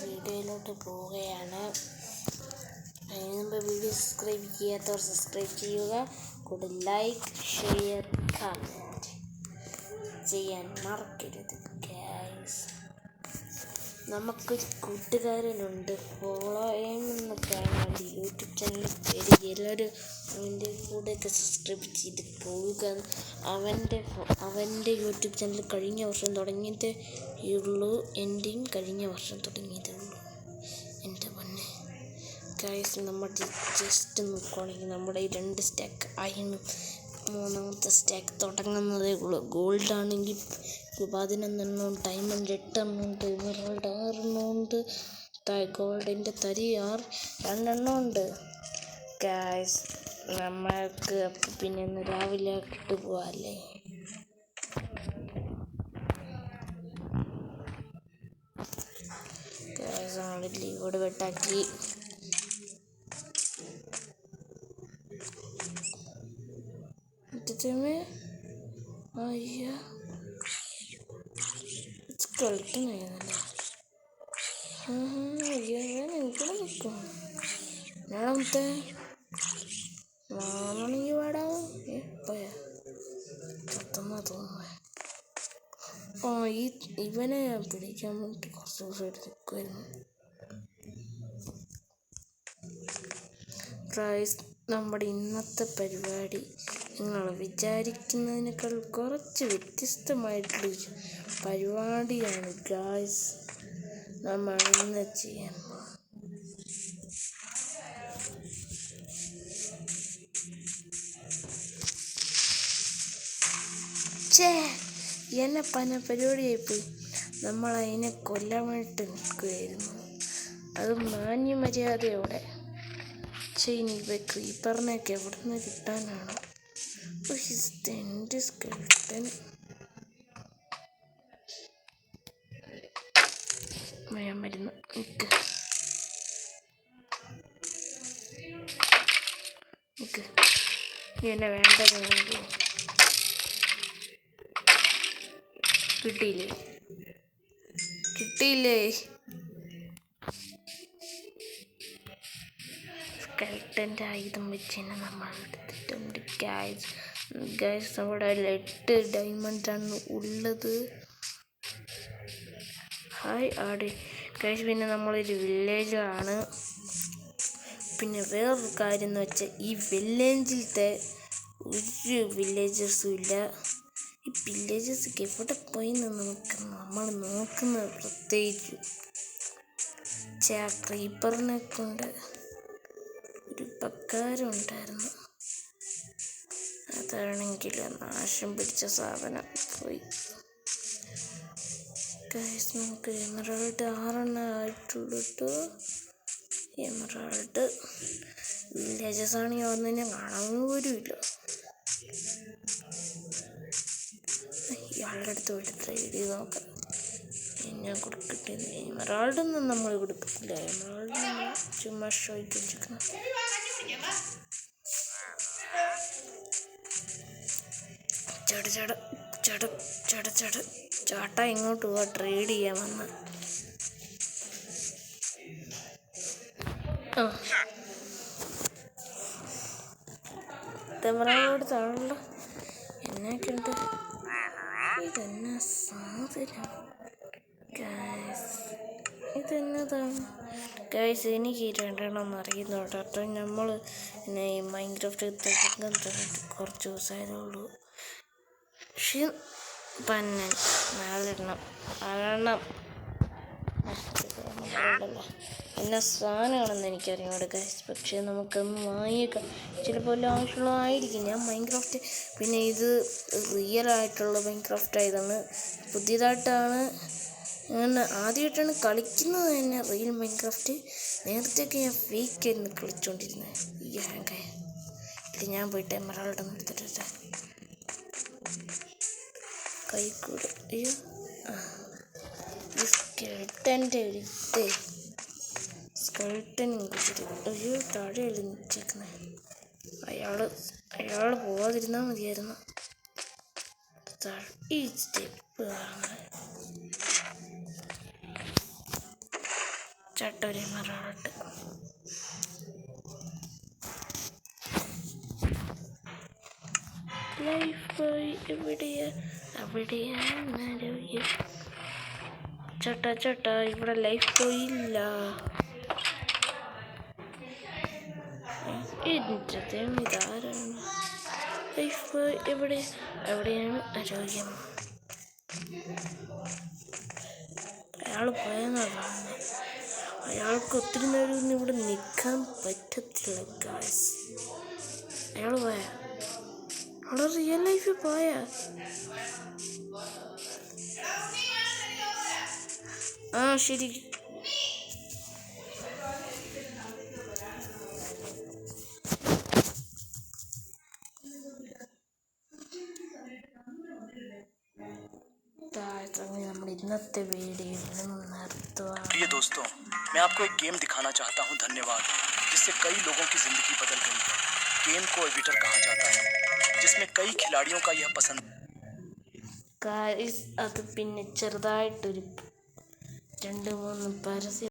വീഡിയോയിലോട്ട് പോവുകയാണ്. അതിന് മുമ്പ് വീഡിയോ സബ്സ്ക്രൈബ് ചെയ്യാത്തവർ സബ്സ്ക്രൈബ് ചെയ്യുക. കൂടെ ലൈക്ക്, ഷെയർ, കമൻറ്റ് ചെയ്യാൻ മറക്കരുത് ഗൈസ്. നമുക്കൊരു കൂട്ടുകാരനുണ്ട്, ഫോളോ എന്നൊക്കെ വേണ്ടി യൂട്യൂബ് ചാനൽ പേര്. എല്ലാവരും അവൻ്റെ കൂടെയൊക്കെ സബ്സ്ക്രൈബ് ചെയ്ത് പോവുക. അവൻ്റെ യൂട്യൂബ് ചാനൽ കഴിഞ്ഞ വർഷം തുടങ്ങിയതേ ഉള്ളൂ. എൻ്റെയും കഴിഞ്ഞ വർഷം തുടങ്ങിയതേ ഉള്ളൂ. എൻ്റെ പൊന്നെ ഗൈസ്, നമ്മൾ ജസ്റ്റ് നോക്കുകയാണെങ്കിൽ നമ്മുടെ 2 സ്റ്റാക്ക് ആയിരുന്നു. 3ാമത്തെ സ്റ്റാക്ക് തുടങ്ങുന്നതേ ഉള്ളൂ. ഗോൾഡ് ആണെങ്കിൽ 11 ഡയമണ്ട് 8 ഉണ്ട്, എമറൽഡ് 6 ഉണ്ട്, ഗോൾഡിൻ്റെ തരി 2 ഉണ്ട് ഗൈസ്. നമ്മൾക്ക് അപ്പം പിന്നെ ഇന്ന് രാവിലെ ഇട്ട് പോവാല്ലേ. ഗൈസ്, നമ്മൾ ലീവോട് വെട്ടാക്കി. അയ്യോ കളിക്കുന്നല്ലേ. അയ്യോ ഞാൻ എനിക്കൂടെ നിൽക്കും. നാളത്തെ നാളാണെങ്കിൽ പാടാവും. പോയാ പത്തൊന്നാ തോന്നുന്നു. ഇവനെ ഞാൻ പിടിക്കാൻ വേണ്ടിയിട്ട് കുറച്ച് ദിവസമായിട്ട് നിൽക്കുമായിരുന്നു. പ്രൈസ് നമ്മുടെ ഇന്നത്തെ പരിപാടി നിങ്ങൾ വിചാരിക്കുന്നതിനേക്കാൾ കുറച്ച് വ്യത്യസ്തമായിട്ടുള്ള പരിപാടിയാണ് ഗായ്സ് നമ്മൾ ഇന്ന് ചെയ്യാൻ. എന്നെ പല പരിപാടിയായിപ്പോയി. നമ്മളതിനെ കൊല്ലാൻ വേണ്ടിയിട്ട് നിൽക്കുകയായിരുന്നു. അത് മാന്യമര്യാദയോടെ. ഇനിയിപ്പോൾ ക്രീപ്പറിനെയൊക്കെ എവിടെ നിന്ന് കിട്ടാനാണ്? എൻ്റെ സ്കെൽട്ടൻ മരുന്ന് നിൽക്ക്. എന്നെ വേണ്ടത് കിട്ടിയില്ലേ? സ്കെൽട്ടൻ്റെ ആയുധം വെച്ച് തന്നെ നമ്മൾ എടുത്തിട്ടുണ്ട് ഗൈസ്. അവിടെ 8 ഡയമണ്ടാണ് ഉള്ളത്. ഗൈസ്, പിന്നെ നമ്മളൊരു വില്ലേജാണ്. പിന്നെ വേറൊരു കാര്യം എന്ന് വെച്ചാൽ ഈ വില്ലേജിലത്തെ ഒരു വില്ലേജേഴ്സും ഇല്ല. ഈ വില്ലേജേഴ്സൊക്കെ എവിടെ പോയി നമ്മൾ നോക്കുന്നത് പ്രത്യേകിച്ച് ക്രീപ്പറിനെ കൊണ്ട് ഒരു ഉപകാരം ഉണ്ടായിരുന്നു. അതാണെങ്കിൽ നാശം പിടിച്ച സാധനം പോയി. ഗൈസ്, നമുക്ക് എമറാൾഡ് 6 ആയിട്ടുള്ളൂ കേട്ടോ. എമറാൾഡ് വില്ലേജസ് ആണെങ്കിൽ ഒന്നിനെ കാണാൻ പോലും ഇല്ല. ഇയാളുടെ അടുത്ത് പോയിട്ട് ട്രേഡ് ചെയ്ത് നോക്കാം. ഞാൻ കൊടുക്കട്ടെ. എമറാൾഡൊന്നും നമ്മൾ കൊടുക്കത്തില്ല. എമറാൾഡ് ചുമ്മാ ഷോയ്ക്ക് വെച്ചിരിക്കണം. ചേട്ടാ ഇങ്ങോട്ട് പോവാ, ട്രേഡ് ചെയ്യാൻ വന്ന. എമറാൾഡ് താഴെ എന്നൊക്കെ ഉണ്ട്. ഇതെന്നാ സാധനം ഇതെന്നതാണ് ഗൈസ്? എനിക്ക് 2 എണ്ണം അറിയുന്നുണ്ട് കേട്ടോ. നമ്മൾ പിന്നെ ഈ മൈൻക്രാഫ്റ്റ് തുടങ്ങിയിട്ട് കുറച്ച് ദിവസമായതേ ഉള്ളൂ. പക്ഷെ പന്നൻ നാലെണ്ണം എന്നാ സാധനമാണെന്ന് എനിക്കറിയാം ഗൈസ്. പക്ഷേ നമുക്കൊന്ന് വാങ്ങിയേക്കാം, ചിലപ്പോൾ എല്ലാം ആവശ്യമുള്ളതായിരിക്കും. ഞാൻ മൈൻക്രാഫ്റ്റ് പിന്നെ ഇത് റിയൽ ആയിട്ടുള്ള മൈൻക്രാഫ്റ്റ് ആയതാണ്, പുതിയതായിട്ടാണ് അങ്ങനെ ആദ്യമായിട്ടാണ് കളിക്കുന്നത് തന്നെ റിയൽ മൈൻക്രാഫ്റ്റ്. നേരത്തെയൊക്കെ ഞാൻ ഫേക്കായിരുന്നു കളിച്ചുകൊണ്ടിരുന്നത്. ഇത് ഞാൻ പോയിട്ട് എമറാൾഡ് ഒന്ന് എടുത്തിട്ട് കൈക്കൂടെ. അയ്യോ സ്കെൽട്ടൻ്റെ ഒരു സ്കെൽട്ടൻ കുറിച്ചിട്ട് അയ്യോ താഴെ എഴുന്നേക്കുന്നത്. അയാൾ പോവാതിരുന്നാൽ മതിയായിരുന്നു. ഈ സ്റ്റെപ്പ് ചട്ടൊരു മറാട്ട് ലൈഫ് ബോയ് എവിടെയാണ് ചേട്ടാ ഇവിടെ ലൈഫ് ബോയ് ഇല്ല. ഇതാരാണ് ലൈഫ് ബോയ്? എവിടെയാണ് ആരോഗ്യം? അയാൾ പോയെന്നാണ്. അയാൾക്ക് ഒത്തിരി നേരം ഒന്നും ഇവിടെ നിൽക്കാൻ പറ്റത്തില്ല ഗായ്സ്. അയാൾ പോയാ? അവിടെ റിയൽ ലൈഫിൽ പോയാ? ആ ശരി. प्रिय दोस्तों, मैं आपको एक गेम दिखाना चाहता हूं, धन्यवाद, जिससे कई लोगों की जिंदगी बदल गई है। गेम को एविटर कहा जाता है, जिसमें कई खिलाड़ियों का यह पसंद അത് പിന്നെ ചെറുതായിട്ടൊരു 2-3 പരസ്യം